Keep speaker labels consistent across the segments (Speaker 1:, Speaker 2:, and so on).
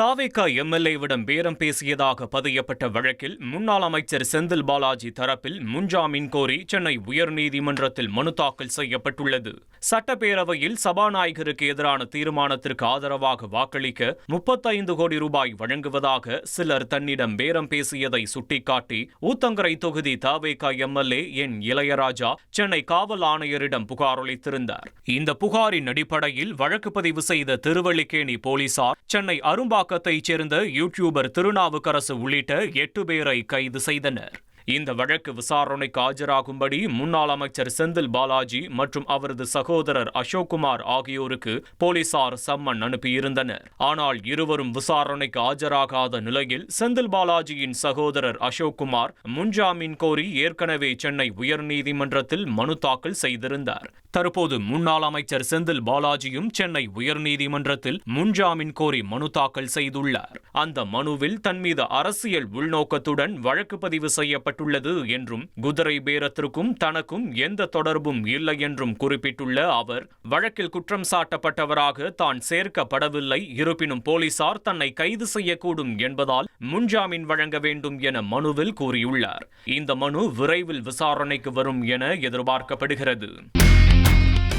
Speaker 1: தாவேகா எம்எல்ஏவிடம் பேரம் பேசியதாக பதியப்பட்ட வழக்கில் முன்னாள் அமைச்சர் செந்தில் பாலாஜி தரப்பில் முன்ஜாமீன் கோரி சென்னை உயர்நீதிமன்றத்தில் மனு தாக்கல் செய்யப்பட்டுள்ளது. சட்டப்பேரவையில் சபாநாயகருக்கு எதிரான தீர்மானத்திற்கு ஆதரவாக வாக்களிக்க 35 கோடி ரூபாய் வழங்குவதாக சிலர் தன்னிடம் பேரம் பேசியதை சுட்டிக்காட்டி ஊத்தங்கரை தொகுதி தாவேகா எம்எல்ஏ என் இளையராஜா சென்னை காவல் ஆணையரிடம் புகார் அளித்திருந்தார். இந்த புகாரின் அடிப்படையில் வழக்கு பதிவு செய்த திருவல்லிக்கேணி போலீசார் சென்னை அரும்பாக்கத்தைச் சேர்ந்த யூடியூபர் திருநாவுக்கரசு உள்ளிட்ட 8 பேரை கைது செய்தனர். இந்த வழக்கு விசாரணைக்கு ஆஜராகும்படி முன்னாள் அமைச்சர் செந்தில் பாலாஜி மற்றும் அவரது சகோதரர் அசோக்குமார் ஆகியோருக்கு போலீசார் சம்மன் அனுப்பியிருந்தனர். ஆனால் இருவரும் விசாரணைக்கு ஆஜராகாத நிலையில் செந்தில் பாலாஜியின் சகோதரர் அசோக்குமார் முன்ஜாமீன் கோரி ஏற்கனவே சென்னை உயர்நீதிமன்றத்தில் மனு தாக்கல் செய்திருந்தார். தற்போது முன்னாள் அமைச்சர் செந்தில் பாலாஜியும் சென்னை உயர்நீதிமன்றத்தில் முன்ஜாமீன் கோரி மனு தாக்கல் செய்துள்ளார். அந்த மனுவில் தன் மீது அரசியல் உள்நோக்கத்துடன் வழக்கு பதிவு செய்யப்பட்டுள்ளது என்றும் குதிரை பேரத்திற்கும் தனக்கும் எந்த தொடர்பும் இல்லை என்றும் குறிப்பிட்டுள்ள அவர் வழக்கில் குற்றம் சாட்டப்பட்டவராக தான் சேர்க்கப்படவில்லை, இருப்பினும் போலீசார் தன்னை கைது செய்யக்கூடும் என்பதால் முன்ஜாமீன் வழங்க வேண்டும் என மனுவில் கூறியுள்ளார். இந்த மனு விரைவில் விசாரணைக்கு வரும் என எதிர்பார்க்கப்படுகிறது.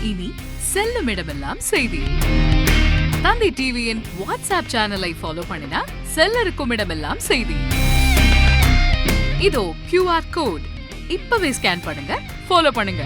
Speaker 2: இனி செல்லும் இடமெல்லாம் செய்தி. தந்தி டிவியின் வாட்ஸ்அப் சேனலை ஃபாலோ பண்ணினா செல்ல இருக்கும் இடமெல்லாம் செய்தி. இதோ QR கோட் இப்பவே ஸ்கேன் பண்ணுங்க, ஃபாலோ பண்ணுங்க.